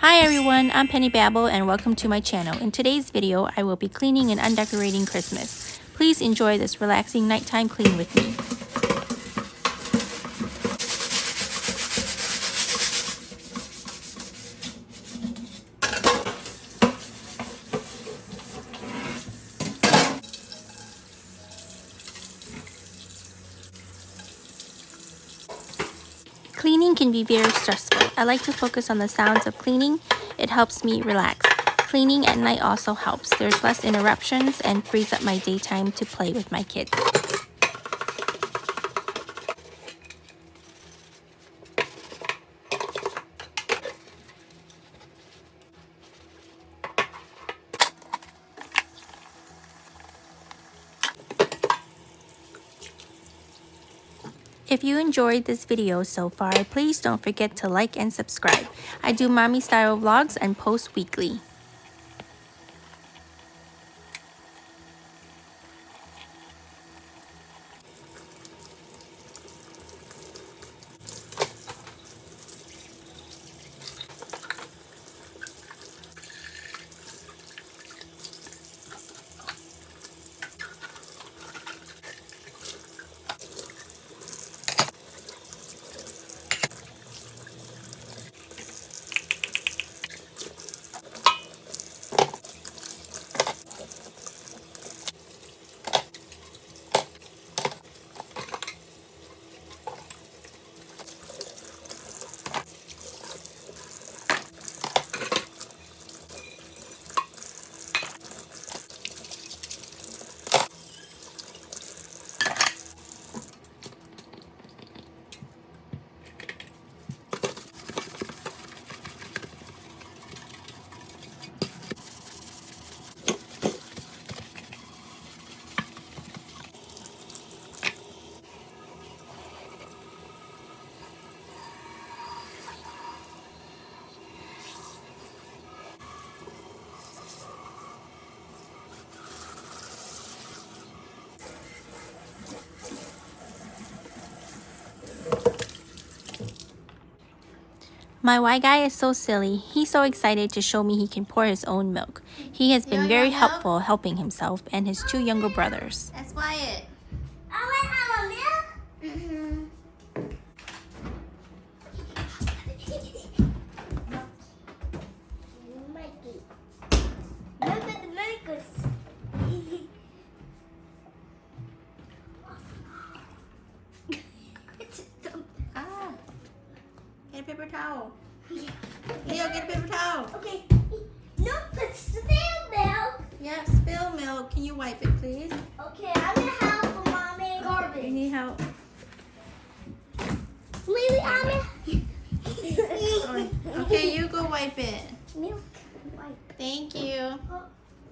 Hi everyone, I'm Penny Babble and welcome to my channel. In today's video, I will be cleaning and undecorating Christmas. Please enjoy this relaxing nighttime clean with me. Cleaning can be very stressful. I like to focus on the sounds of cleaning. It helps me relax. Cleaning at night also helps. There's less interruptions and frees up my daytime to play with my kids. If you enjoyed this video so far, please don't forget to like and subscribe. I do mommy style vlogs and post weekly. My white guy is so silly. He's so excited to show me he can pour his own milk. He has been very helpful helping himself and his two younger brothers. That's Wyatt. I want to have a milk. Look at the makers. Ah. Get a paper towel. Leo, get a paper towel. Okay. No, but still milk. Yeah, spill milk. Can you wipe it, please? Okay, I'm gonna help mommy. You Garbage. need help. Lily, I'm Okay, you go wipe it. milk. Wipe. Thank you.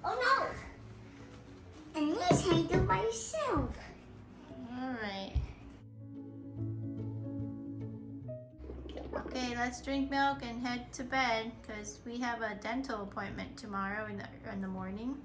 Oh no. And let's handle myself. All right. Okay, let's drink milk and head to bed because we have a dental appointment tomorrow in the morning.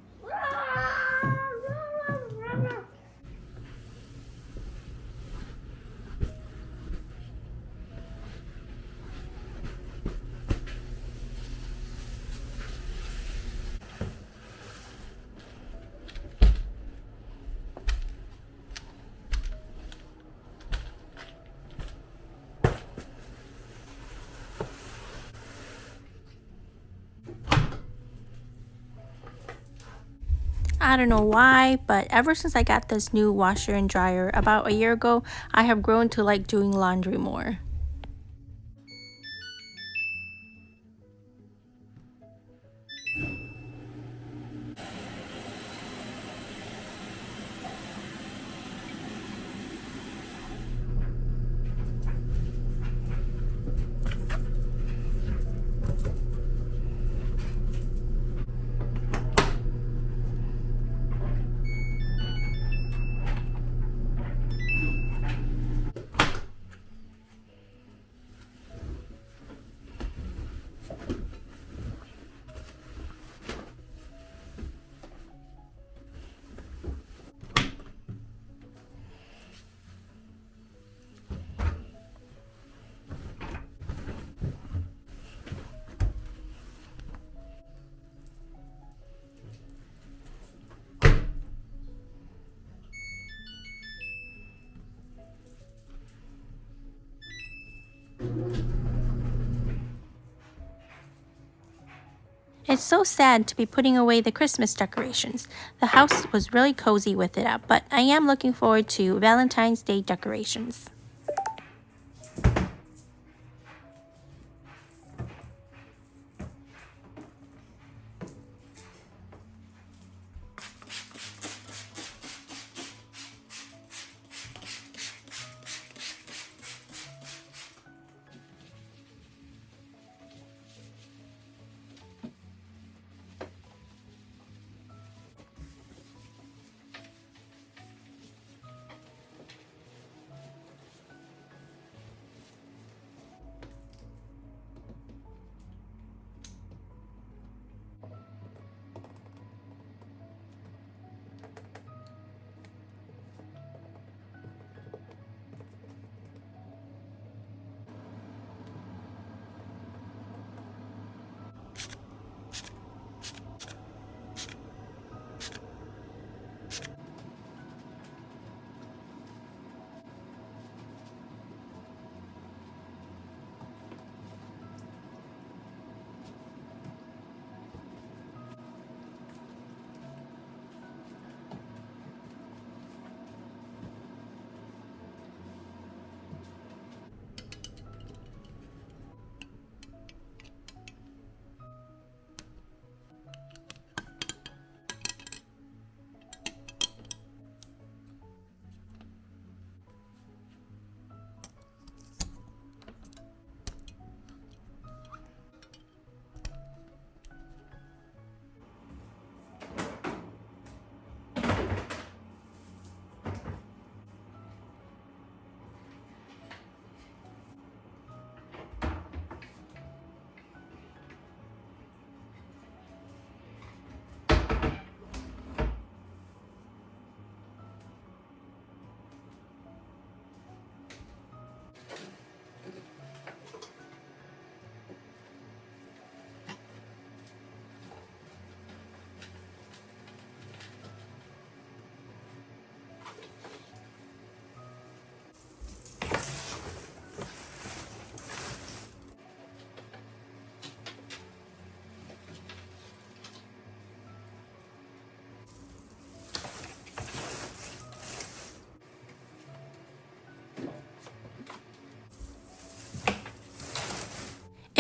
I don't know why, but ever since I got this new washer and dryer about a year ago, I have grown to like doing laundry more. It's so sad to be putting away the Christmas decorations. The house was really cozy with it up, but I am looking forward to Valentine's Day decorations.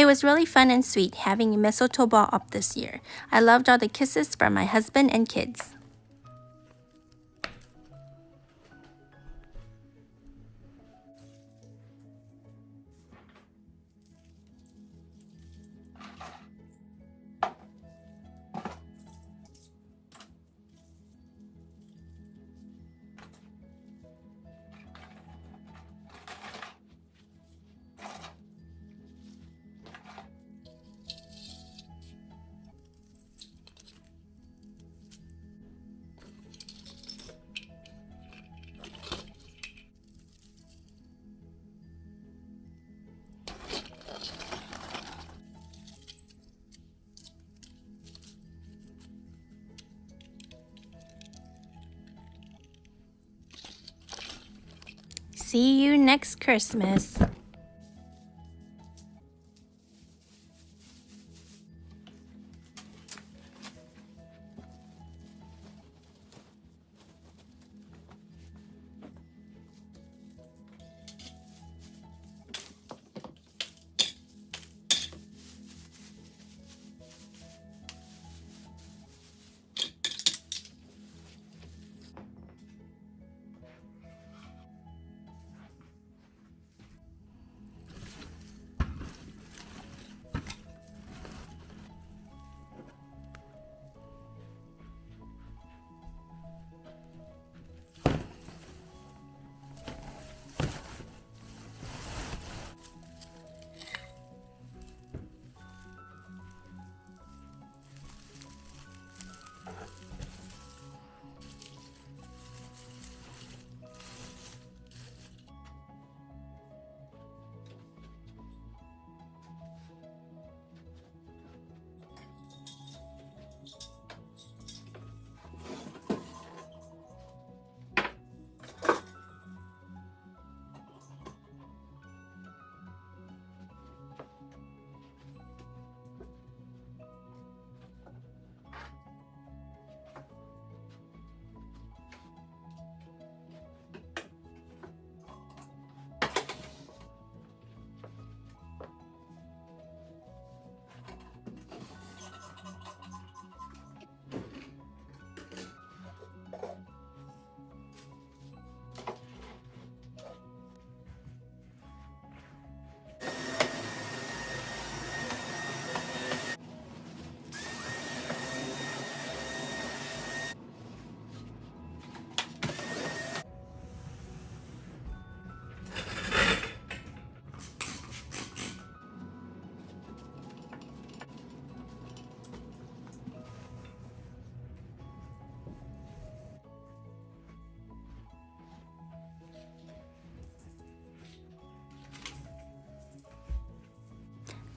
It was really fun and sweet having a mistletoe ball up this year. I loved all the kisses from my husband and kids. See you next Christmas.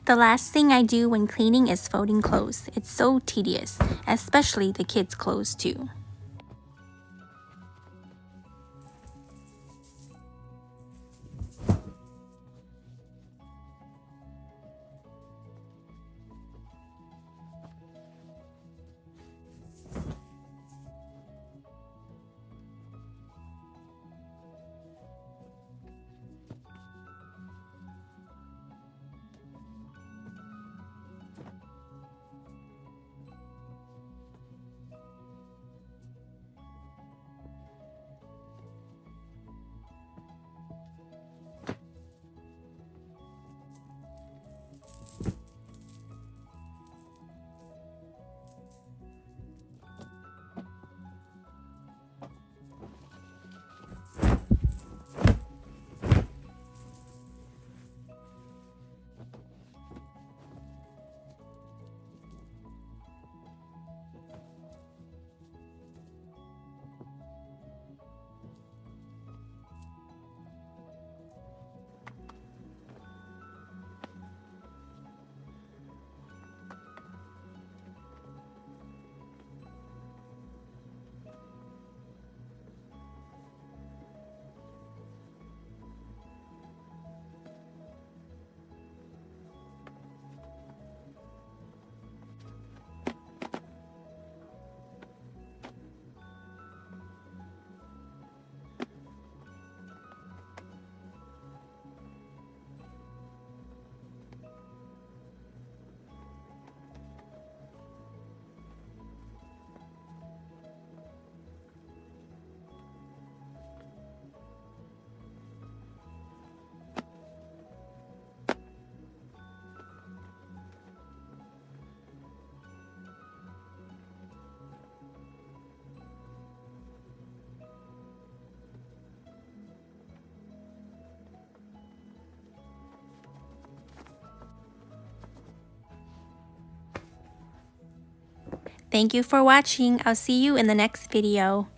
The last thing I do when cleaning is folding clothes. It's so tedious, especially the kids' clothes too. Thank you for watching. I'll see you in the next video.